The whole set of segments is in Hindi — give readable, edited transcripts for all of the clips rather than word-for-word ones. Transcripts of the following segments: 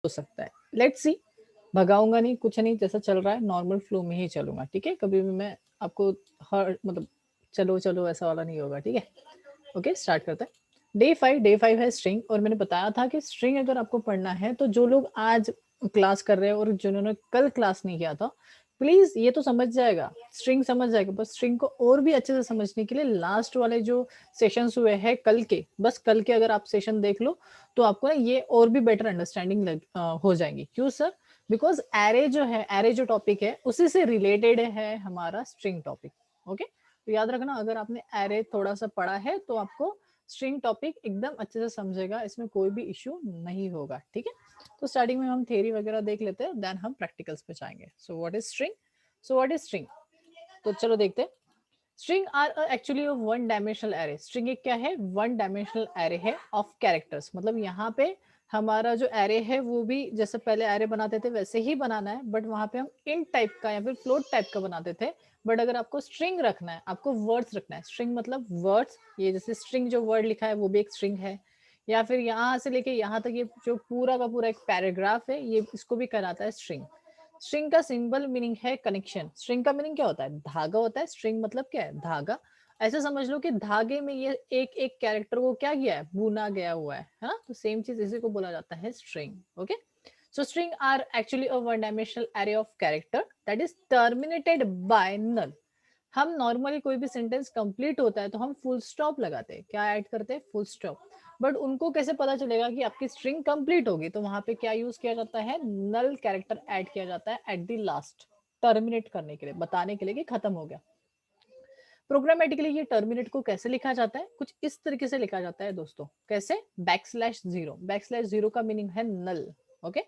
हो सकता है, लेट्स सी। भगाऊंगा नहीं, कुछ नहीं, जैसा चल रहा है नॉर्मल फ्लो में ही चलूंगा, ठीक है। कभी भी मैं आपको हर मतलब चलो चलो ऐसा वाला नहीं होगा, ठीक है। ओके, स्टार्ट करते हैं। डे 5 है स्ट्रिंग, और मैंने बताया था कि स्ट्रिंग अगर आपको पढ़ना है तो जो लोग आज क्लास कर रहे हैं और जिन्होंने कल क्लास नहीं किया था, प्लीज ये तो समझ जाएगा, स्ट्रिंग समझ जाएगा। बस स्ट्रिंग को और भी अच्छे से समझने के लिए लास्ट वाले जो सेशंस हुए हैं कल के, बस कल के अगर आप सेशन देख लो तो आपको ना ये और भी बेटर अंडरस्टैंडिंग हो जाएंगी। क्यों सर? बिकॉज एरे जो है, एरे जो टॉपिक है उसी से रिलेटेड है हमारा स्ट्रिंग टॉपिक। ओके, तो याद रखना, अगर आपने एरे थोड़ा सा पढ़ा है तो आपको स्ट्रिंग टॉपिक एकदम अच्छे से समझेगा, इसमें कोई भी इश्यू नहीं होगा, ठीक है। तो स्टार्टिंग में हम थ्योरी वगैरह देख लेते हैं, देन हम प्रैक्टिकल्स पे जाएंगे। So what is string? तो चलो देखते हैं। String are actually one dimensional array. String एक क्या है? वन डायमेंशनल एरे है ऑफ कैरेक्टर्स। मतलब यहाँ पे हमारा जो एरे है वो भी जैसे पहले एरे बनाते थे वैसे ही बनाना है, बट वहां पे हम इन टाइप का या फिर फ्लोट टाइप का बनाते थे। बट अगर आपको स्ट्रिंग रखना है, आपको वर्ड्स रखना है, स्ट्रिंग मतलब वर्ड्स, ये जैसे स्ट्रिंग जो वर्ड लिखा है वो भी एक स्ट्रिंग है, या फिर यहाँ से लेके यहाँ तक ये जो पूरा का पूरा एक पैराग्राफ है, ये इसको भी कहलाता है स्ट्रिंग। स्ट्रिंग का सिंबल मीनिंग है कनेक्शन। स्ट्रिंग का मीनिंग क्या होता है? धागा होता है। स्ट्रिंग मतलब क्या है? धागा। ऐसे समझ लो कि धागे में ये एक एक कैरेक्टर को क्या किया है? बुना गया हुआ है ना। तो सेम चीज इसी को बोला जाता है string. Okay, so string are actually a one dimensional array of character that is terminated by null. हम नॉर्मली कोई भी सेंटेंस कंप्लीट होता है तो हम फुल स्टॉप लगाते हैं। क्या ऐड करते हैं? Full stop. बट उनको कैसे पता चलेगा कि आपकी स्ट्रिंग कंप्लीट होगी? तो वहां पे क्या यूज किया जाता है? नल कैरेक्टर ऐड किया जाता है एट द लास्ट, टर्मिनेट करने के लिए, बताने के लिए कि खत्म हो गया। प्रोग्रामेटिकली ये टर्मिनेट को कैसे लिखा जाता है? कुछ इस तरीके से लिखा जाता है दोस्तों। कैसे? बैकस्लैश 0। बैकस्लैश 0 का मीनिंग है null. Okay,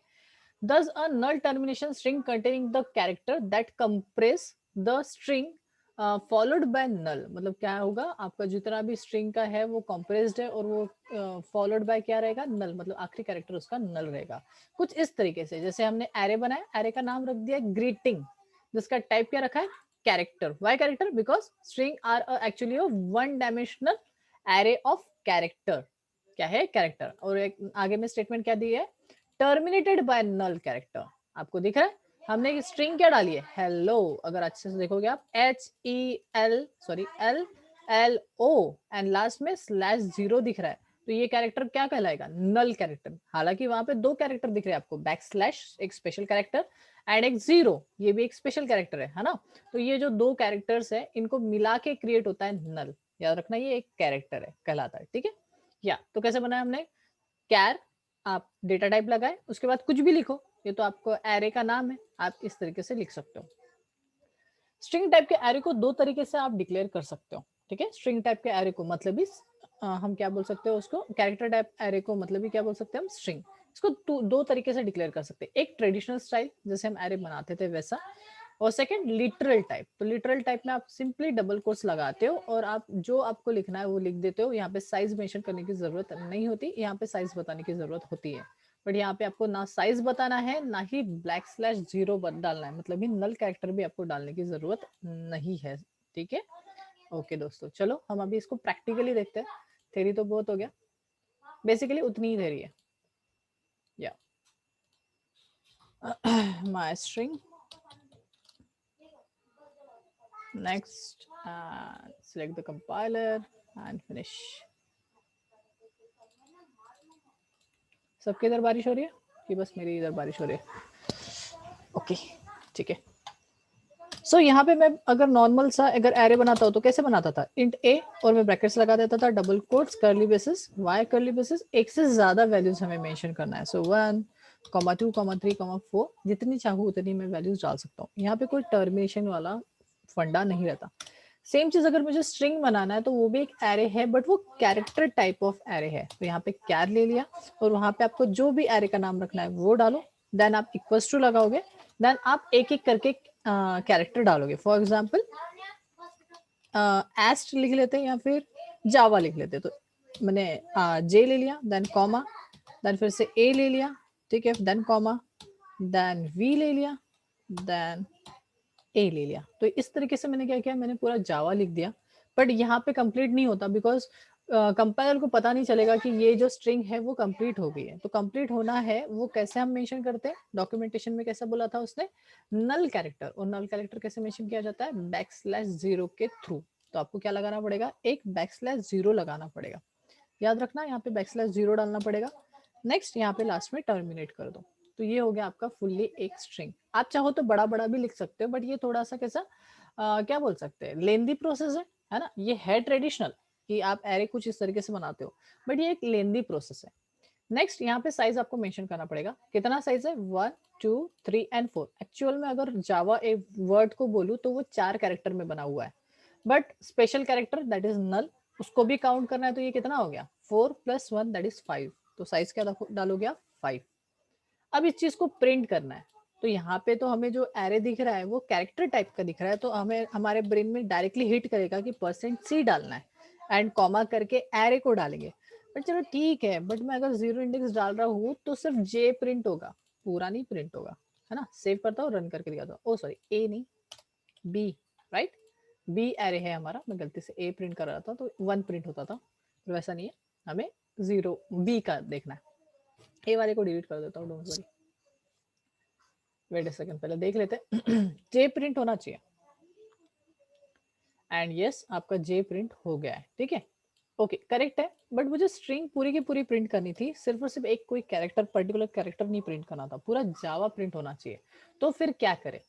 thus a null termination string containing the character that compress the string followed by null। मतलब क्या होगा? आपका जितना भी स्ट्रिंग का है वो compressed है और वो followed by क्या रहेगा? null। मतलब आखिरी कैरेक्टर उसका null रहेगा। कुछ इस तरीके से, जैसे हमने एरे बनाया, एरे का नाम रख दिया ग्रीटिंग, जिसका टाइप क्या रखा है? Character. Why character? Because string are actually one dimensional array of character. क्या है? कैरेक्टर। और एक आगे में स्टेटमेंट क्या दी है? Terminated by null character. आपको दिख रहा है? हमने स्ट्रिंग क्या डाली है? हेलो। अगर अच्छे से देखोगे आप, L एंड लास्ट में /0 दिख रहा है, तो ये कैरेक्टर क्या कहलाएगा? Null character. हालांकि वहां पे दो कैरेक्टर दिख रहे हैं आपको, बैकस्लैश एक स्पेशल कैरेक्टर एंड एक 0, ये भी एक स्पेशल कैरेक्टर है ना। तो ये जो दो कैरेक्टर्स है इनको मिला के क्रिएट होता है नल। याद रखना, ये एक कैरेक्टर है, कहलाता है, ठीक है। या तो कैसे बनाया हमने? कैर, आप डेटा टाइप लगाए, उसके बाद कुछ भी लिखो, ये तो आपको एरे का नाम है, आप इस तरीके से लिख सकते हो। स्ट्रिंग टाइप के एरे को दो तरीके से आप डिक्लेयर कर सकते हो, ठीक है। स्ट्रिंग टाइप के एरे को मतलब ही हम क्या बोल सकते हो उसको? कैरेक्टर टाइप एरे को मतलब ही क्या बोल सकते हैं हम? स्ट्रिंग। इसको दो तरीके से डिक्लेयर कर सकते हैं। एक ट्रेडिशनल स्टाइल जैसे हम एरे बनाते थे वैसा, और सेकंड लिटरल टाइप। तो लिटरल टाइप में आप सिंपली डबल कोट्स लगाते हो और आप जो आपको लिखना है वो लिख देते हो। यहाँ पे साइज मेंशन करने की जरूरत नहीं होती, यहाँ पे साइज बताने की जरूरत होती है। बट यहाँ पे आपको ना साइज बताना है ना ही /0 डालना है, मतलब ही नल कैरेक्टर भी आपको डालने की जरूरत नहीं है, ठीक है। ओके दोस्तों, चलो हम अभी इसको प्रैक्टिकली देखते हैं। थ्योरी तो बहुत हो गया, बेसिकली उतनी ही थ्योरी है। या my string next and select the compiler and finish। सबके इधर बारिश हो रही है कि बस मेरी इधर बारिश हो रही है? ओके, ठीक है। सो यहाँ पे मैं अगर नॉर्मल सा अगर एरे बनाता हूँ तो कैसे बनाता था? इंट ए और मैं ब्रैकेट्स लगा देता था, double quotes, curly braces, why curly braces, एक से ज्यादा वैल्यूज हमें मेंशन करना है। सो 1, 2, 3, 4, जितनी चाहूँ उतनी मैं वैल्यूज डाल सकता हूँ। यहाँ पे कोई टर्मिनेशन वाला फंडा नहीं रहता। सेम चीज अगर मुझे स्ट्रिंग बनाना है तो वो भी एक एरे है, बट वो कैरेक्टर टाइप ऑफ एरे है। तो यहाँ पे कैर ले लिया और वहां पे आपको जो भी एरे का नाम रखना है वो डालो, देन आप इक्वल्स टू लगाओगे, देन आप एक एक करके कैरेक्टर डालोगे। फॉर एग्जाम्पल एस्ट लिख लेते हैं या फिर जावा लिख लेते हैं। तो मैंने जे ले लिया, देन कॉमा, देन फिर से ए ले लिया, ठीक है, देन कॉमा, देन वी ले लिया, देन ए ले लिया। तो इस तरीके से मैंने क्या किया? मैंने पूरा जावा लिख दिया। बट यहाँ पे कंप्लीट नहीं होता बिकॉज कंपाइलर को पता नहीं चलेगा कि ये जो स्ट्रिंग है वो कंप्लीट हो गई है। तो कंप्लीट होना है वो कैसे हम मेंशन करते हैं, डॉक्यूमेंटेशन में कैसा बोला था उसने, नल कैरेक्टर। और नल कैरेक्टर कैसे मेंशन किया जाता है, \0 के थ्रू। तो आपको क्या लगाना पड़ेगा, एक \0 लगाना पड़ेगा। याद रखना यहाँ पे \0 डालना पड़ेगा। नेक्स्ट यहाँ पे लास्ट में टर्मिनेट कर दो। तो ये हो गया आपका फुल्ली एक स्ट्रिंग। आप चाहो तो बड़ा बड़ा भी लिख सकते हो, बट ये थोड़ा सा कैसा क्या बोल सकते हैं, लेंदी प्रोसेस है ना। ये है ट्रेडिशनल कि आप एरे कुछ इस तरीके से बनाते हो, बट ये एक लेंदी प्रोसेस है। नेक्स्ट यहाँ पे साइज आपको मेंशन करना पड़ेगा, कितना साइज है, 1 2 3 एंड 4। एक्चुअल में अगर जावा एक वर्ड को बोलूं तो वो 4 कैरेक्टर में बना हुआ है, but special character that is null, उसको भी काउंट करना है। तो ये कितना हो गया, 4 + 1 दैट इज 5। तो साइज क्या डालोगे आप, 5। अब इस चीज को प्रिंट करना है। तो यहाँ पे तो हमें जो एरे दिख रहा है वो कैरेक्टर टाइप का दिख रहा है, तो हमें हमारे ब्रेन में डायरेक्टली हिट करेगा कि %c डालना है एंड कॉमा करके एरे को डालेंगे। बट चलो ठीक है, बट मैं अगर 0 इंडेक्स डाल रहा हूँ तो सिर्फ जे प्रिंट होगा, पूरा नहीं प्रिंट होगा, है ना। सेव करता हूँ, रन करके दिखाता हूँ। ओ सॉरी, ए नहीं, बी, राइट। बी एरे है हमारा, मैं गलती से ए प्रिंट कर रहा था तो 1 प्रिंट होता था, तो वैसा नहीं है, हमें 0 बी का देखना है। ए वाले को डिलीट कर देता हूँ, don't worry. Wait a second, पहले देख लेते हैं। जे प्रिंट होना चाहिए एंड यस आपका जे प्रिंट हो गया है, ठीक है, ओके करेक्ट है। बट मुझे स्ट्रिंग पूरी की पूरी प्रिंट करनी थी, सिर्फ और सिर्फ एक कोई कैरेक्टर, पर्टिकुलर कैरेक्टर नहीं प्रिंट करना था, पूरा जावा प्रिंट होना चाहिए। तो फिर क्या करें,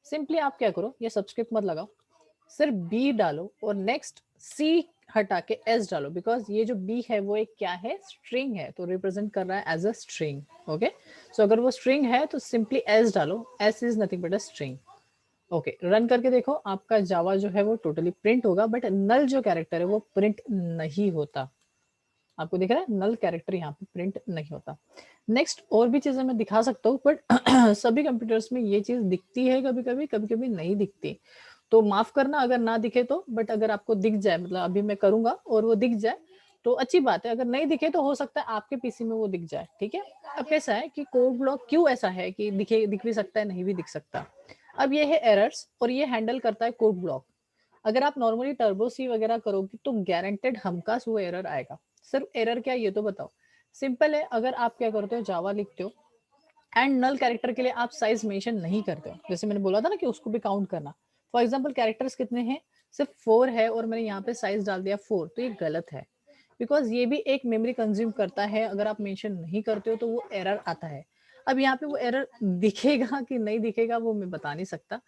सिंपली आप क्या करो, ये सब्सक्रिप्ट मत लगाओ, सिर्फ बी डालो और नेक्स्ट सी हटा के एस डालो, बिकॉज ये जो बी है वो एक क्या है, स्ट्रिंग है, तो रिप्रेजेंट कर रहा है एज अ स्ट्रिंग। ओके, सो अगर वो स्ट्रिंग है तो सिंपली एस डालो, S is nothing but a string. Okay, run करके देखो, आपका जावा जो है वो टोटली प्रिंट होगा, बट नल जो कैरेक्टर है वो प्रिंट नहीं होता। आपको दिख रहा है, नल कैरेक्टर यहाँ पे प्रिंट नहीं होता। नेक्स्ट और भी चीजें मैं दिखा सकता हूँ, बट सभी कंप्यूटर्स में ये चीज दिखती है, कभी कभी कभी कभी नहीं दिखती, तो माफ करना अगर ना दिखे तो। बट अगर आपको दिख जाए, मतलब अभी मैं करूंगा और वो दिख जाए तो अच्छी बात है, अगर नहीं दिखे तो हो सकता है आपके पीसी में वो दिख जाए, ठीक है। अब कैसा है कि कोड ब्लॉक क्यों ऐसा है कि दिख भी सकता है, नहीं भी दिख सकता। अब ये है एरर्स और ये हैंडल करता है कोड ब्लॉक। अगर आप नॉर्मली टर्बो सी वगैरह करोगे तो गारंटेड हमखास वो एरर आएगा। सिर्फ एरर क्या, ये तो बताओ। सिंपल है, अगर आप क्या करते हो, जावा लिखते हो एंड नल कैरेक्टर के लिए आप साइज मेंशन नहीं करते हो, जैसे मैंने बोला था ना कि उसको भी काउंट करना। फॉर एग्जांपल कैरेक्टर्स कितने हैं, सिर्फ 4 है और मैंने यहाँ पे साइज डाल दिया 4, तो ये गलत है, बिकॉज ये भी एक मेमोरी कंज्यूम करता है। अगर आप मेंशन नहीं करते हो तो वो एरर आता है। अब यहाँ पे वो एरर दिखेगा कि नहीं दिखेगा वो मैं बता नहीं सकता,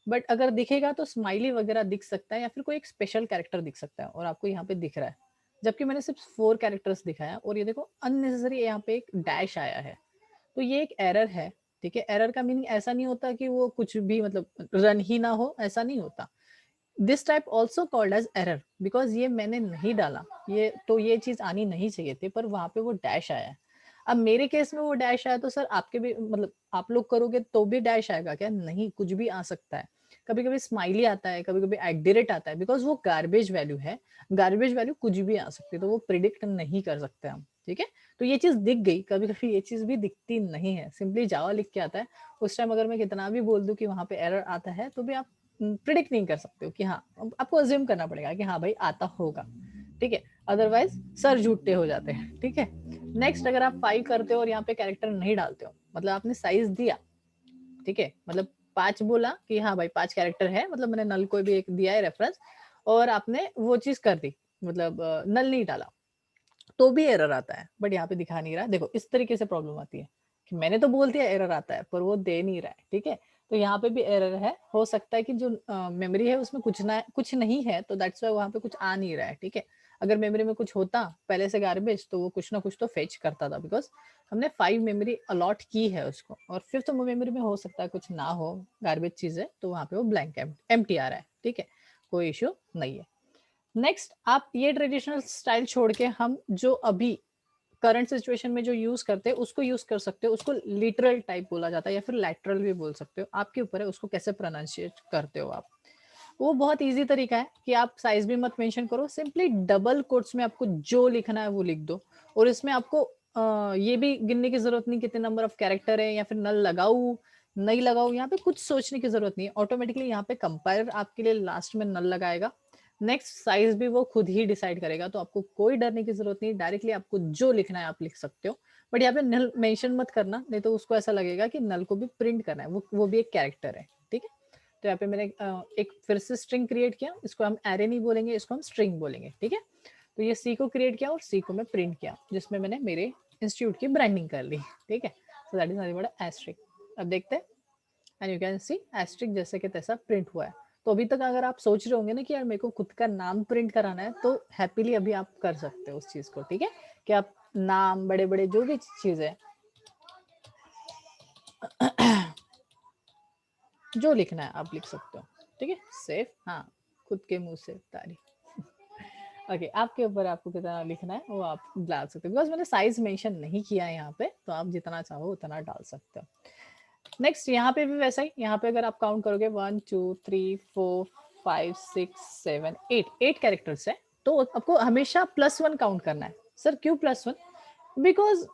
बट अगर दिखेगा तो स्माइली वगैरह दिख सकता है या फिर कोई एक स्पेशल कैरेक्टर दिख सकता है, और आपको यहाँ पे दिख रहा है, जबकि मैंने सिर्फ 4 कैरेक्टर्स दिखाया। और ये देखो अननेसेसरी यहाँ पे एक डैश आया है, तो ये एक एरर है, ठीक है। एरर का मीनिंग ऐसा नहीं होता कि वो कुछ भी मतलब रन ही ना हो, ऐसा नहीं होता। This type also called as error, because ये मैंने नहीं डाला, ये तो ये चीज आनी नहीं चाहिए थी, पर वहां पे वो डैश आया है। अब मेरे केस में वो डैश आया तो सर आपके भी मतलब आप लोग करोगे तो भी डैश आएगा क्या, नहीं, कुछ भी आ सकता है। कभी कभी स्माइली आता है, कभी कभी @ आता है, बिकॉज वो गार्बेज वैल्यू है। गार्बेज वैल्यू कुछ भी आ सकती है, तो वो प्रिडिक्ट नहीं कर सकते हम, ठीक है। तो ये चीज दिख गई, कभी कभी ये चीज भी दिखती नहीं है, सिंपली जावा लिख के आता है। उस टाइम अगर मैं कितना भी बोल दूं कि वहां पे एरर आता है, तो भी आप प्रिडिक्ट नहीं कर सकते हो कि हाँ, आपको अज्यूम करना पड़ेगा कि हाँ भाई आता होगा, ठीक है। अदरवाइज सर झूठे हो जाते हैं, ठीक है। नेक्स्ट, अगर आप 5 करते हो और यहाँ पे कैरेक्टर नहीं डालते हो, मतलब आपने साइज दिया, ठीक है, मतलब 5 बोला कि हाँ भाई 5 कैरेक्टर है, मतलब मैंने नल को भी एक दिया है रेफरेंस, और आपने वो चीज कर दी, मतलब नल नहीं डाला, तो भी एरर आता है, बट यहाँ पे दिखा नहीं रहा। देखो इस तरीके से प्रॉब्लम आती है कि मैंने तो बोल दिया एरर आता है, पर वो दे नहीं रहा है, ठीक है। तो यहाँ पे भी एरर है, हो सकता है कि जो मेमोरी है उसमें कुछ नहीं है, तो दैट्स वाई वहाँ पे कुछ आ नहीं रहा है, ठीक है। अगर मेमोरी में कुछ होता पहले से गार्बेज, तो वो कुछ ना कुछ तो फेच करता था, बिकॉज हमने 5 मेमोरी अलॉट की है उसको, और 5th मेमोरी में हो सकता है कुछ ना हो, गार्बेज चीज है, तो वहाँ पे वो ब्लैंक एम्प्टी आ रहा है, ठीक है, कोई इश्यू नहीं है। नेक्स्ट, आप ये ट्रेडिशनल स्टाइल छोड़ के हम जो अभी करंट सिचुएशन में जो यूज करते हैं उसको यूज कर सकते हो। उसको लिटरल टाइप बोला जाता है या फिर लैटरल भी बोल सकते हो, आपके ऊपर है उसको कैसे प्रोनाउंशिएट करते हो आप। वो बहुत इजी तरीका है कि आप साइज भी मत मेंशन करो, सिंपली डबल कोट्स में आपको जो लिखना है वो लिख दो, और इसमें आपको ये भी गिनने की जरूरत नहीं कितने नंबर ऑफ कैरेक्टर है, या फिर नल लगाऊ नहीं लगाऊ, यहाँ पे कुछ सोचने की जरूरत नहीं है। ऑटोमेटिकली यहाँ पे कंपाइलर आपके लिए लास्ट में नल लगाएगा, नेक्स्ट साइज भी वो खुद ही डिसाइड करेगा, तो आपको कोई डरने की जरूरत नहीं, डायरेक्टली आपको जो लिखना है आप लिख सकते हो। बट यहाँ पे नल मेंशन मत करना, नहीं तो उसको ऐसा लगेगा कि नल को भी प्रिंट करना है, वो भी एक कैरेक्टर है, ठीक है। तो यहाँ पे मैंने एक फिर से स्ट्रिंग क्रिएट किया, इसको हम एरे नहीं बोलेंगे, इसको हम स्ट्रिंग बोलेंगे, ठीक है। तो ये सी को क्रिएट किया और सी को मैं प्रिंट किया, जिसमें मैंने मेरे इंस्टीट्यूट की ब्रांडिंग कर ली, ठीक है। So that is nothing but asterisk. अब देखते हैं, and you can see asterisk जैसे कि तैसा प्रिंट हुआ है। तो अभी तक अगर आप सोच रहे होंगे ना कि यार मेरे को खुद का नाम प्रिंट कराना है, तो हैप्पीली अभी आप कर सकते हो उस चीज को, ठीक है। कि आप नाम बड़े बड़े जो भी चीज है जो लिखना है आप लिख सकते हो, ठीक है। सेफ, हाँ, खुद के मुंह से तारीफ। ओके, आपके ऊपर आपको कितना लिखना है वो आप डाल सकते हो, बिकॉज मैंने साइज मेंशन नहीं किया है यहाँ पे, तो आप जितना चाहो उतना डाल सकते हो। नेक्स्ट यहाँ पे भी वैसा ही, यहाँ पे अगर आप काउंट करोगे 1 2 3 4 5 6 7 8 8 कैरेक्टर्स है, तो आपको हमेशा +1 काउंट करना है। सर क्यों +1? बिकॉज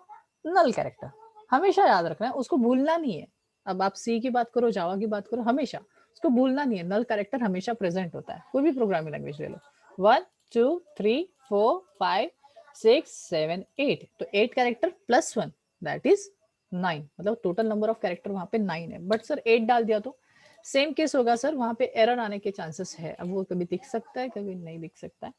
नल कैरेक्टर हमेशा याद रखना है, उसको भूलना नहीं है। अब आप सी की बात करो, जावा की बात करो, हमेशा उसको भूलना नहीं है। नल कैरेक्टर हमेशा प्रेजेंट होता है, कोई भी प्रोग्रामिंग लैंग्वेज ले लो। 1 2 3 4 5 6 7 8, तो 8 कैरेक्टर +1 दैट इज 9, मतलब टोटल नंबर ऑफ कैरेक्टर वहां पे 9 है। बट सर 8 डाल दिया तो सेम केस होगा सर, वहां पे एरर आने के चांसेस है। अब वो कभी दिख सकता है, कभी नहीं दिख सकता है,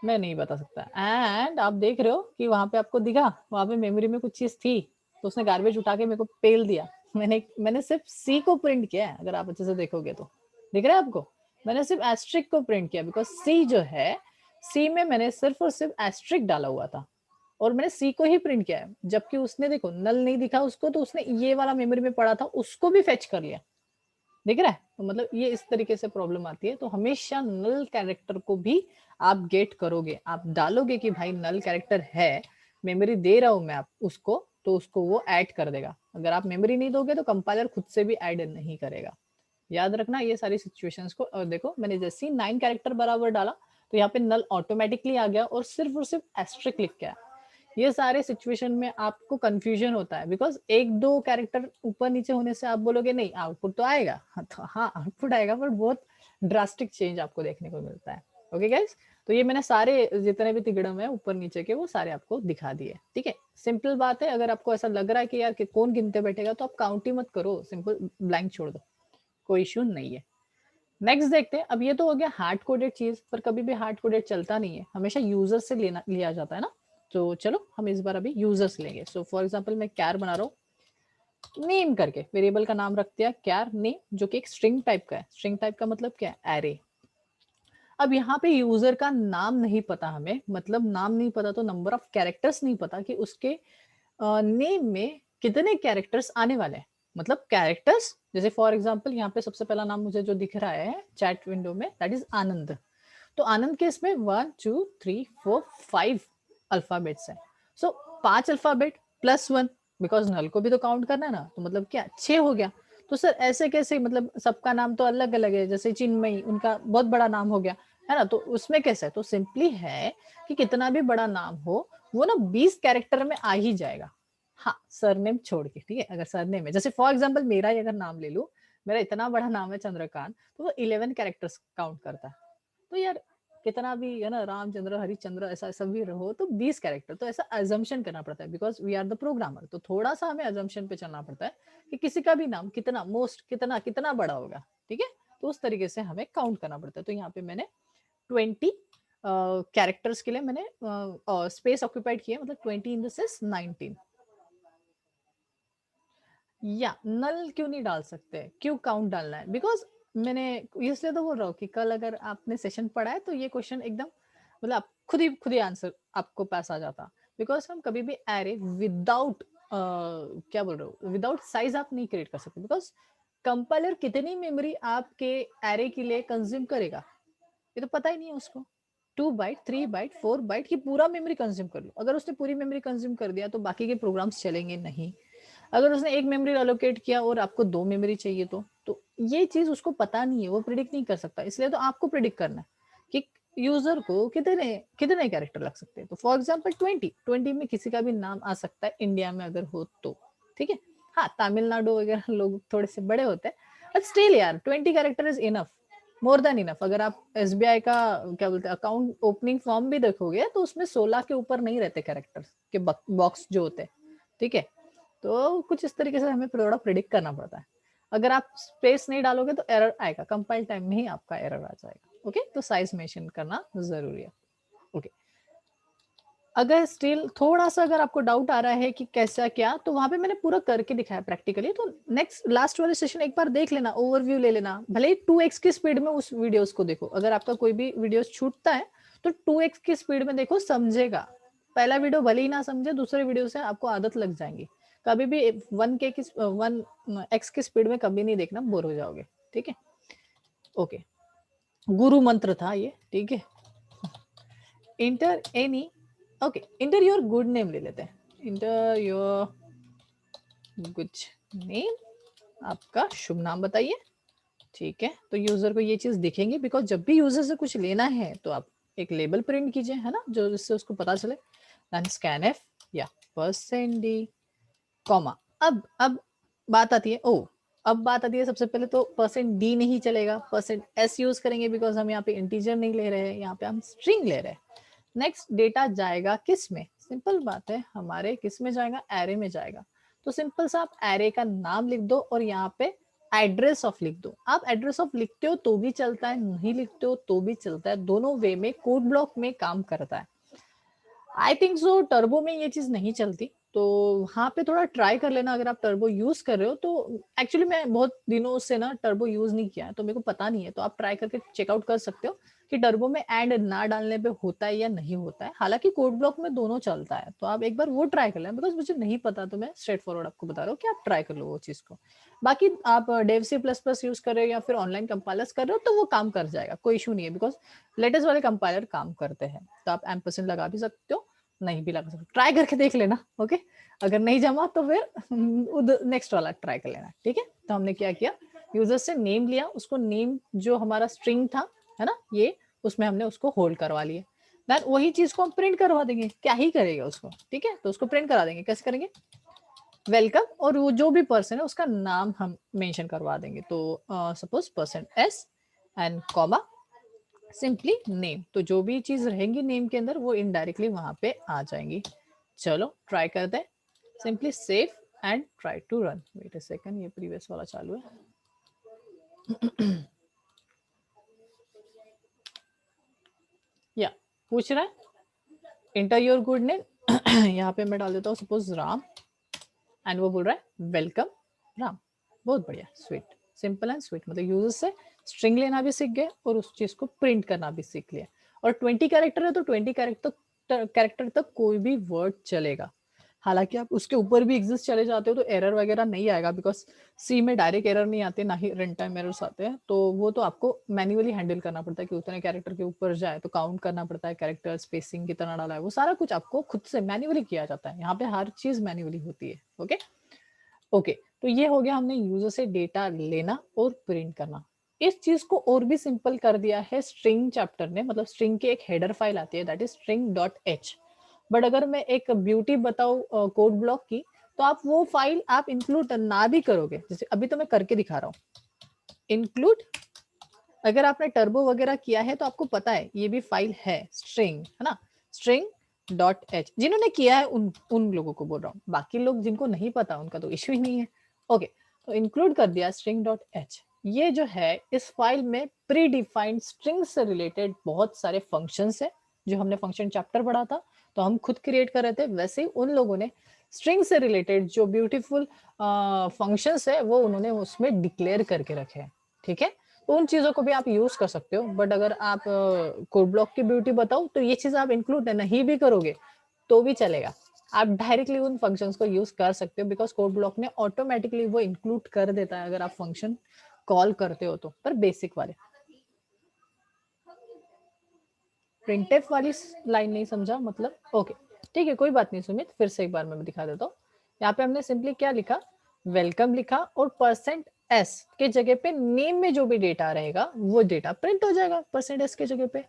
मैं नहीं बता सकता। एंड आप देख रहे हो कि वहां पे आपको दिखा, वहां पे मेमोरी में कुछ चीज थी, तो उसने गार्बेज उठा के मेरे को पेल दिया। मैंने सिर्फ सी को प्रिंट किया है, अगर आप अच्छे से देखोगे तो दिख रहा है आपको। मैंने सिर्फ एस्ट्रिक को प्रिंट किया, बिकॉज सी जो है, सी में मैंने सिर्फ और सिर्फ एस्ट्रिक डाला हुआ था, और मैंने सी को ही प्रिंट किया है। जबकि उसने देखो नल नहीं दिखा उसको, तो उसने ये वाला मेमोरी में पड़ा था उसको भी फेच कर लिया, दिख रहा है। तो मतलब ये इस तरीके से प्रॉब्लम आती है। तो हमेशा नल कैरेक्टर को भी आप गेट करोगे, आप डालोगे कि भाई नल कैरेक्टर है, मेमोरी दे रहा हूं मैं आप उसको, तो उसको वो ऐड कर देगा। अगर आप मेमोरी नहीं दोगे तो कंपाइलर खुद से भी ऐड नहीं करेगा। याद रखना ये सारी सिचुएशंस को। और देखो मैंने जैसे ही 9 कैरेक्टर बराबर डाला, तो यहाँ पे नल ऑटोमेटिकली आ गया और सिर्फ एस्ट्रिक लिख के आया। ये सारे सिचुएशन में आपको कंफ्यूजन होता है, बिकॉज एक दो कैरेक्टर ऊपर नीचे होने से आप बोलोगे नहीं आउटपुट तो आएगा, तो हाँ आउटपुट आएगा, बट बहुत ड्रास्टिक चेंज आपको देखने को मिलता है। ओके गाइस, तो ये मैंने सारे जितने भी तिगड़म है ऊपर नीचे के वो सारे आपको दिखा दिए, ठीक है। सिंपल बात है, अगर आपको ऐसा लग रहा है कि यार कि कौन गिनते बैठेगा, तो आप काउंट ही मत करो, सिंपल ब्लैंक छोड़ दो, कोई इश्यू नहीं है। नेक्स्ट देखते हैं। अब ये तो हो गया हार्ड कोडेड चीज, पर कभी भी हार्ड कोडेड चलता नहीं है, हमेशा यूजर से लिया जाता है ना। तो चलो हम इस बार अभी यूजर्स लेंगे। सो फॉर एग्जांपल मैं कैर बना रहा हूँ, नेम करके वेरिएबल का नाम रख दिया कैर नेम, जो कि एक स्ट्रिंग टाइप का है। स्ट्रिंग टाइप का मतलब क्या है? एरे। अब यहाँ पे यूजर का नाम नहीं पता हमें, मतलब नाम नहीं पता तो नंबर ऑफ कैरेक्टर्स नहीं पता कि उसके नेम में कितने कैरेक्टर्स आने वाले हैं। मतलब कैरेक्टर्स, जैसे फॉर एग्जांपल यहाँ पे सबसे पहला नाम मुझे जो दिख रहा है चैट विंडो में, दैट इज आनंद। तो आनंद के इसमें 1 2 3 4 5 अल्फाबेट्स हैं। सो 5 अल्फाबेट +1, बिकॉज नल को भी तो काउंट करना है ना, तो मतलब क्या 6 हो गया। तो सर ऐसे कैसे, मतलब सबका नाम तो अलग अलग है, जैसे चिन्मयी उनका बहुत बड़ा नाम हो गया है ना, तो उसमें कैसे है? तो सिंपली है कि कितना भी बड़ा नाम हो, वो ना 20 कैरेक्टर में आ ही जाएगा। हाँ, सरनेम छोड़ के, ठीक है। अगर सरनेम है, जैसे फॉर एग्जाम्पल मेरा ही अगर नाम ले लू, मेरा इतना बड़ा नाम है चंद्रकांत, तो वो 11 कैरेक्टर्स काउंट करता है। तो यार कितना भी है ना, रामचंद्र हरिचंद्र ऐसा ऐसा भी रहो, तो 20 कैरेक्टर, तो ऐसा अजम्पशन करना पड़ता है, because we are the programmer. तो थोड़ा सा हमें अजम्पशन पे चलना पड़ता है कि किसी का भी नाम कितना मोस्ट कितना कितना बड़ा होगा, ठीक है। तो उस तरीके से हमें काउंट करना पड़ता है। तो यहाँ पे मैंने 20 कैरेक्टर्स के लिए मैंने स्पेस ऑक्यूपाइड किया, मतलब 20 इन द सेंस 19। या नल क्यों नहीं डाल सकते, क्यों काउंट डालना है? बिकॉज मैंने इसलिए तो बोल रहा हूँ कि कल अगर आपने सेशन पढ़ा है, तो ये क्वेश्चन एकदम मतलब आप खुद ही आंसर आपको पास आ जाता। बिकॉज हम कभी भी एरे विदाउट क्या बोल रहे हो, विदाउट साइज आप नहीं क्रिएट कर सकते, बिकॉज कंपाइलर कितनी मेमोरी आपके एरे के लिए कंज्यूम करेगा, ये तो पता ही नहीं है उसको। 2 बाइट 3 बाइट 4 बाइट की पूरा मेमोरी कंज्यूम कर लो, अगर उसने पूरी मेमोरी कंज्यूम कर दिया तो बाकी के प्रोग्राम्स चलेंगे नहीं। अगर उसने एक मेमोरी अलोकेट किया और आपको 2 मेमोरी चाहिए, तो ये चीज उसको पता नहीं है, वो प्रिडिक्ट नहीं कर सकता। इसलिए तो आपको प्रिडिक्ट करना है कि यूजर को कितने कितने कैरेक्टर लग सकते हैं। तो फॉर एग्जाम्पल 20 में किसी का भी नाम आ सकता है, इंडिया में अगर हो तो, ठीक है। हाँ, तमिलनाडु वगैरह लोग थोड़े से बड़े होते हैं, बट स्टिल यार 20 character is enough. More than enough. अगर आप एसबीआई का क्या बोलते हैं अकाउंट ओपनिंग फॉर्म भी देखोगे तो उसमें 16 के ऊपर नहीं रहते कैरेक्टर्स के बॉक्स जो होते हैं, ठीक है। तो कुछ इस तरीके से हमें थोड़ा प्रिडिक्ट करना पड़ता है। अगर आप स्पेस नहीं डालोगे तो एरर आएगा, कंपाइल टाइम में ही आपका एरर आ जाएगा। ओके, तो साइज मेंशन करना जरूरी है। ओके, अगर स्टिल थोड़ा सा अगर आपको डाउट आ रहा है कि कैसा क्या, तो वहां पे मैंने पूरा करके दिखाया प्रैक्टिकली, तो नेक्स्ट लास्ट वाले सेशन एक बार देख लेना, ओवरव्यू ले लेना, भले ही 2x की स्पीड में उस वीडियोस को देखो। अगर आपका कोई भी वीडियोस छूटता है तो 2x की स्पीड में देखो, समझेगा। पहला वीडियो भले ही ना समझे, दूसरे वीडियो से आपको आदत लग जाएंगी। कभी भी 1x की स्पीड में कभी नहीं देखना, बोर हो जाओगे, ठीक है। ओके, गुरु मंत्र था ये, ठीक है। Inter any, okay, inter your good name ले लेते हैं। इंटर योर गुड नेम, आपका शुभ नाम बताइए, ठीक है। तो यूजर को ये चीज दिखेंगी, बिकॉज जब भी यूजर से कुछ लेना है तो आप एक लेबल प्रिंट कीजिए, है ना, जो जिससे उसको पता चले। देन स्कैन एफ या परसेंट डी, कॉमा। अब बात आती है, अब बात आती है सबसे पहले तो परसेंट डी नहीं चलेगा, परसेंट एस यूज करेंगे, बिकॉज हम यहाँ पे इंटीजर नहीं ले रहे हैं, यहाँ पे हम स्ट्रिंग ले रहे हैं। नेक्स्ट, डेटा जाएगा किस में? सिंपल बात है, हमारे किस में जाएगा? एरे में जाएगा। तो सिंपल सा आप एरे का नाम लिख दो और यहाँ पे एड्रेस ऑफ लिख दो। आप एड्रेस ऑफ लिखते हो तो भी चलता है, नहीं लिखते हो तो भी चलता है, दोनों वे में कोड ब्लॉक में काम करता है। आई थिंक सो टर्बो में ये चीज नहीं चलती, तो वहां पे थोड़ा ट्राई कर लेना अगर आप टर्बो यूज कर रहे हो तो। एक्चुअली मैं बहुत दिनों से ना टर्बो यूज नहीं किया है, तो मेरे को पता नहीं है, तो आप ट्राई करके चेकआउट कर सकते हो कि टर्बो में एंड ना डालने पे होता है या नहीं होता है। हालांकि कोड ब्लॉक में दोनों चलता है, तो आप एक बार वो ट्राई कर लें, बिकॉज मुझे नहीं पता, तो मैं स्ट्रेट फॉरवर्ड आपको बता रहा हूँ कि आप ट्राई कर लो वो चीज को। बाकी आप Dev C plus plus use कर रहे हो या फिर ऑनलाइन कंपाइलर्स कर रहे हो तो वो काम कर जाएगा, कोई इशू नहीं है, बिकॉज लेटेस्ट वाले कंपाइलर काम करते हैं। तो आप एम्परसेंड लगा भी सकते हो, नहीं भी लगा सकते, ट्राई करके देख लेना। ओके, अगर नहीं जमा तो फिर नेक्स्ट वाला ट्राई कर लेना, ठीक है। तो हमने क्या किया, यूजर से नेम लिया, उसको नेम जो हमारा स्ट्रिंग था, है ना, ये उसमें हमने उसको होल्ड करवा लिए। देन वही चीज को हम प्रिंट करवा देंगे, क्या ही करेगा उसको, ठीक है। तो उसको प्रिंट करा देंगे, कैसे करेंगे? वेलकम, और वो जो भी पर्सन है उसका नाम हम मेंशन करवा देंगे। तो suppose percent S and comma simply name, तो जो भी चीज रहेंगी नेम के अंदर वो इनडायरेक्टली वहां पे आ जाएंगी। चलो ट्राई करते हैं, simply save and try to run. Wait a second, ये प्रीवियस वाला चालू है। या पूछ रहा है इंटर योर गुड नेम, यहाँ पे मैं डाल देता हूँ सपोज राम, एंड वो बोल रहा है वेलकम राम। बहुत बढ़िया, स्वीट, सिंपल एंड स्वीट, मतलब यूजर से स्ट्रिंग लेना भी सीख गए और उस चीज को प्रिंट करना भी सीख लिया। और 20 कैरेक्टर है तो 20 कैरेक्टर तक कोई भी वर्ड चलेगा। हालांकि आप उसके ऊपर भी एग्जिस्ट चले जाते हो तो एरर वगैरह नहीं आएगा, बिकॉज सी में डायरेक्ट एरर नहीं आते, ना ही रन टाइम एरर्स आते हैं, तो वो तो आपको मैन्युअली हैंडल करना पड़ता है कि उतने कैरेक्टर के ऊपर जाए तो काउंट करना पड़ता है, कैरेक्टर स्पेसिंग कितना डाला है, वो सारा कुछ आपको खुद से मैन्युअली किया जाता है। यहाँ पे हर चीज मैन्युअली होती है। ओके ओके, तो ये हो गया, हमने यूजर से डेटा लेना और प्रिंट करना। इस चीज को और भी सिंपल कर दिया है स्ट्रिंग चैप्टर ने, मतलब स्ट्रिंग की एक हेडर फाइल आती है, दैट इज string.h। बट अगर मैं एक ब्यूटी बताऊं कोड ब्लॉक की, तो आप वो फाइल आप इंक्लूड ना भी करोगे, जैसे अभी तो मैं करके दिखा रहा हूँ इंक्लूड। अगर आपने टर्बो वगैरह किया है तो आपको पता है ये भी फाइल है स्ट्रिंग, है ना, string.h। जिन्होंने किया है उन लोगों को बोल रहा हूँ, बाकी लोग जिनको नहीं पता उनका तो इश्यू ही नहीं है। ओके, तो इंक्लूड कर दिया string.h। ये जो है इस फाइल में प्री डिफाइंड स्ट्रिंग से रिलेटेड बहुत सारे फंक्शंस है, जो हमने फंक्शन चैप्टर पढ़ा था तो हम खुद क्रिएट कर रहे थे, वैसे ही उन लोगों ने स्ट्रिंग से रिलेटेड जो ब्यूटीफुल फंक्शंस है वो उन्होंने उसमें डिक्लेयर करके रखे हैं, ठीक है। तो उन चीजों को भी आप यूज कर सकते हो, बट अगर आप कोड ब्लॉक की ब्यूटी बताओ तो ये चीज आप इंक्लूड नहीं भी करोगे तो भी चलेगा, आप डायरेक्टली उन फंक्शंस को यूज कर सकते हो, बिकॉज कोड ब्लॉक ने ऑटोमेटिकली वो इंक्लूड कर देता है अगर आप फंक्शन कॉल करते हो तो, पर बेसिक वाले। प्रिंटफ वाली लाइन नहीं समझा मतलब? ओके ठीक है, कोई बात नहीं सुमित, फिर से एक बार मैं दिखा देता हूँ। यहाँ पे हमने सिंपली क्या लिखा, वेलकम लिखा, और परसेंट एस के जगह पे नेम में जो भी डेटा रहेगा वो डेटा प्रिंट हो जाएगा परसेंट एस के जगह पे।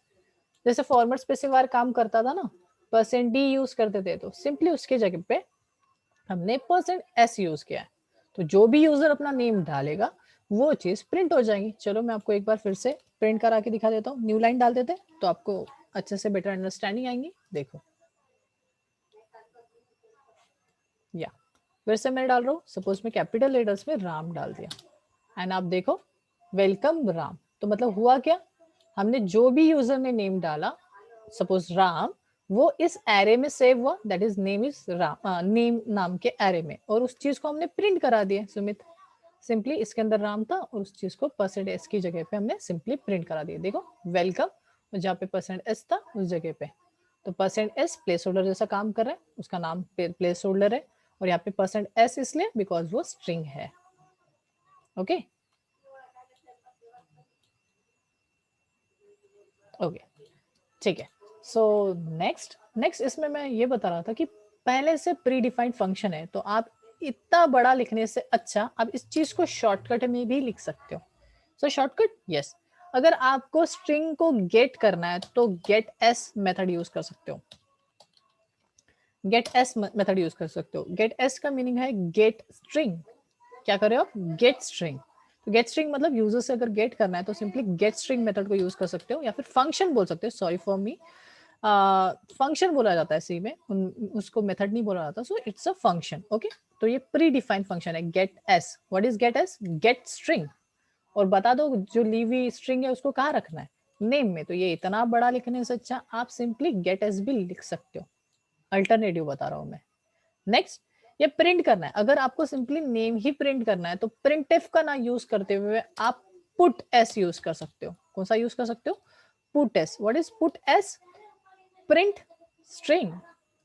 जैसे फॉर्मेट स्पेसिफायर काम करता था ना, परसेंट डी यूज करते थे, तो सिंपली उसके जगह पे हमने परसेंट एस यूज किया है। तो जो भी यूजर अपना नेम डालेगा वो चीज़ प्रिंट हो जाएगी। चलो मैं आपको एक बार फिर से प्रिंट करा के दिखा देता हूँ। न्यू लाइन डाल देते हैं तो आपको अच्छे से बेटर अंडरस्टैंडिंग आएंगी। देखो, या फिर से मैं डाल रहा हूँ, सपोज मैं कैपिटल लेटर्स में राम डाल दिया एंड आप देखो वेलकम राम। तो मतलब हुआ क्या, हमने जो भी यूजर ने नेम डाला, सपोज राम, वो इस एरे में सेव हुआ, that is name is Ram, name नाम के एरे में, और उस चीज को हमने प्रिंट करा दिया। सुमित, सिंपली इसके अंदर राम था और उस चीज को परसेंट एस की जगह पे हमने सिंपली प्रिंट करा दिया। देखो वेलकम, जहाँ पे परसेंट एस था उस जगह पे, तो परसेंट एस प्लेस होल्डर जैसा काम कर रहा है, उसका नाम प्लेस होल्डर है, और यहाँ पे परसेंट एस इसलिए बिकॉज वो स्ट्रिंग है। ओके ओके, ठीक है। सो नेक्स्ट नेक्स्ट इसमें मैं ये बता रहा था कि पहले से प्री डिफाइंड फंक्शन है, तो आप इतना बड़ा लिखने से अच्छा आप इस चीज को शॉर्टकट में भी लिख सकते हो। सो शॉर्टकट, यस, अगर आपको स्ट्रिंग को गेट करना है तो गेट एस मेथड यूज कर सकते हो। गेट एस मेथड यूज कर सकते हो। गेट एस का मीनिंग है गेट स्ट्रिंग। क्या कर रहे हो आप, गेट स्ट्रिंग। तो गेट स्ट्रिंग मतलब यूजर से अगर गेट करना है तो सिंपली गेट स्ट्रिंग मेथड को यूज कर सकते हो, या फिर फंक्शन बोल सकते हो, सॉरी फॉर मी, फंक्शन बोला जाता है सी में, उसको मेथड नहीं बोला जाता, so it's a function. Okay, तो ये प्री डिफाइंड फंक्शन है gets. What is gets, get string, और बता दो जो लीव हुई स्ट्रिंग है उसको कहाँ रखना है, नेम में। तो ये इतना बड़ा लिखने से अच्छा आप सिंपली गेट एस भी लिख सकते हो। अल्टरनेटिव बता रहा हूँ मैं। नेक्स्ट, ये प्रिंट करना है, अगर आपको सिंपली नेम ही प्रिंट करना है तो प्रिंट एफ का ना यूज करते हुए आप पुट एस यूज कर सकते हो। कौन सा यूज कर सकते हो, put S. What is put S, print string.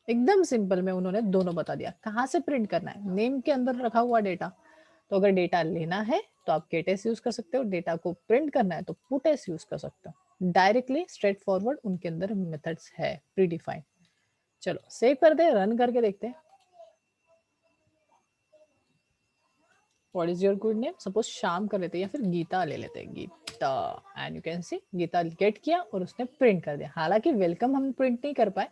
एकदम सिंपल में उन्होंने दोनों बता दिया। कहाँ से प्रिंट करना है, नेम के अंदर रखा हुआ डेटा। तो अगर डेटा लेना है तो आप गेट एस यूज कर सकते हो, डेटा को प्रिंट करना है तो पुट एस यूज कर सकते हो। डायरेक्टली स्ट्रेट फॉरवर्ड उनके अंदर मेथड्स है प्री डिफाइंड। चलो सेव कर दे, रन करके देखते हैं। What is your good name, suppose शाम कर लेते हैं, या फिर गीता ले लेते हैं, Geeta. And you can see Geeta get किया और उसने प्रिंट कर दिया। हालांकि वेलकम हम प्रिंट नहीं कर पाए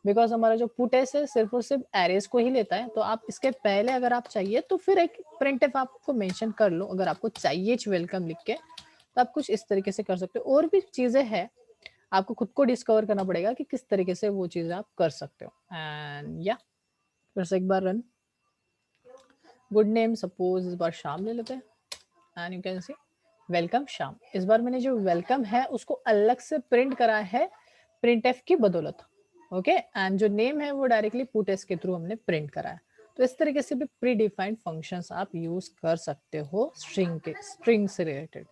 बिकॉज हमारा जो पुट एस है सिर्फ और सिर्फ एरेज को ही लेता है। तो आप इसके पहले अगर आप चाहिए तो फिर एक प्रिंट एफ आपको मेंशन कर लो, अगर आपको चाहिए वेलकम लिख के, तो आप कुछ इस तरीके से कर सकते हो। और भी चीजें हैं, आपको खुद को डिस्कवर करना पड़ेगा कि किस तरीके से वो चीजें आप कर सकते हो। एंड या फिर से एक बार रन, गुड नेम सपोज इस बार शाम ले लेते हैं and you can C welcome शाम। इस बार मैंने जो वेलकम है उसको अलग से प्रिंट करा है प्रिंट एफ की बदौलत। ओके, एंड जो नेम है वो डायरेक्टली पुट एस के थ्रू हमने प्रिंट करा है। तो इस तरीके से भी प्री डिफाइंड फंक्शंस आप यूज कर सकते हो स्ट्रिंग से रिलेटेड।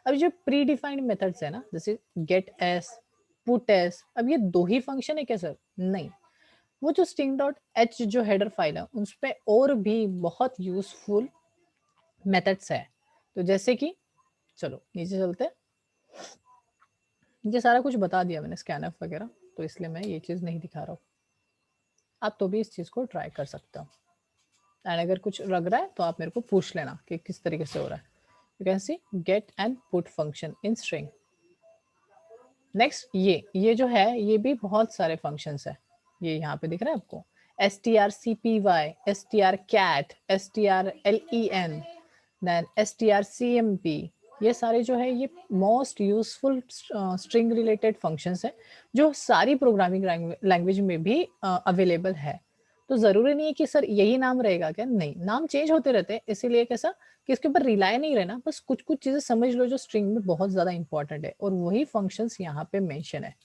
अब जो प्री डिफाइंड मेथड्स है ना, जैसे गेट एस, पुट एस, अब ये दो ही फंक्शन है क्या सर, नहीं। वो जो स्ट्रिंग डॉट एच जो हेडर फाइल है उस पे और भी बहुत यूजफुल मेथड्स है। तो जैसे कि, चलो नीचे चलते हैं। ये सारा कुछ बता दिया मैंने स्कैनफ वगैरह, तो इसलिए मैं ये चीज़ नहीं दिखा रहा हूँ। आप तो भी इस चीज़ को ट्राई कर सकते हो। एंड अगर कुछ लग रहा है तो आप मेरे को पूछ लेना कि किस तरीके से हो रहा है। You can see get and put function in string. Next, ये जो है ये भी बहुत सारे फंक्शंस है। ये यहाँ पे दिख रहा है आपको, strcpy, strcat, strlen, then strcmp। ये सारे जो है ये most useful string related functions है, जो सारी प्रोग्रामिंग लैंग्वेज में भी अवेलेबल है। तो जरूरी नहीं है कि सर यही नाम रहेगा क्या, नहीं, नाम चेंज होते रहते हैं। इसीलिए कैसा कि इसके ऊपर रिलाय नहीं रहना, बस कुछ कुछ चीजें समझ लो जो स्ट्रिंग में बहुत ज्यादा इंपॉर्टेंट है, और वही फंक्शंस यहाँ पे मेंशन है।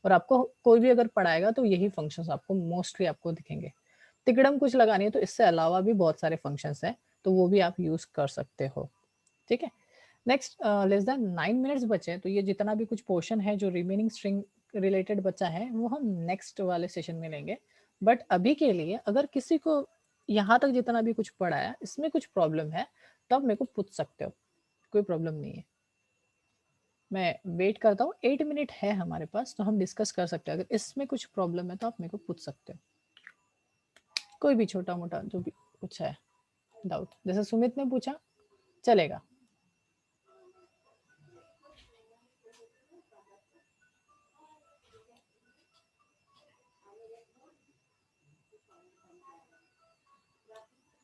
और आपको कोई भी अगर पढ़ाएगा तो यही फंक्शंस आपको मोस्टली आपको दिखेंगे। तिकड़म कुछ लगानी है तो इससे अलावा भी बहुत सारे फंक्शंस हैं, तो वो भी आप यूज कर सकते हो। ठीक है। नेक्स्ट, लेस देन 9 मिनट्स बचे हैं, तो ये जितना भी कुछ पोर्शन है जो रिमेनिंग स्ट्रिंग रिलेटेड बचा है वो हम नेक्स्ट वाले सेशन में लेंगे। बट अभी के लिए अगर किसी को यहाँ तक जितना भी कुछ पढ़ा है इसमें कुछ प्रॉब्लम है तो आप मेरे को पूछ सकते हो, कोई प्रॉब्लम नहीं है। मैं वेट करता हूँ, 8 मिनट है हमारे पास, तो हम डिस्कस कर सकते हैं। अगर इसमें कुछ प्रॉब्लम है तो आप मेरे को पूछ सकते हो, कोई भी छोटा मोटा जो भी कुछ है डाउट, जैसे सुमित ने पूछा, चलेगा।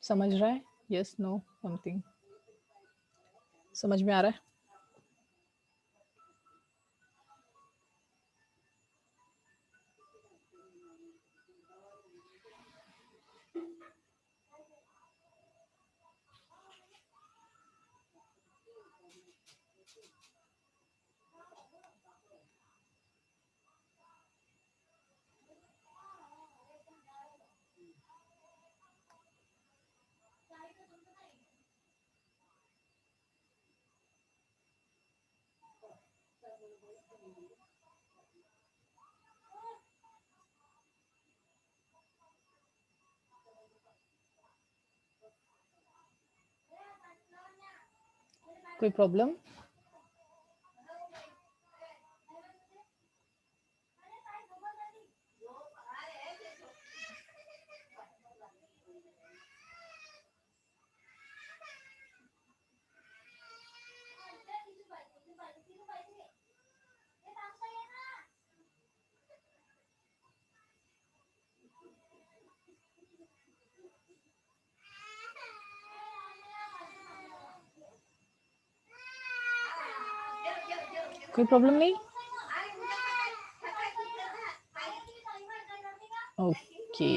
समझ रहा है, यस नो समथिंग। समझ में आ रहा है? कोई प्रॉब्लम? कोई प्रॉब्लम नहीं? ओके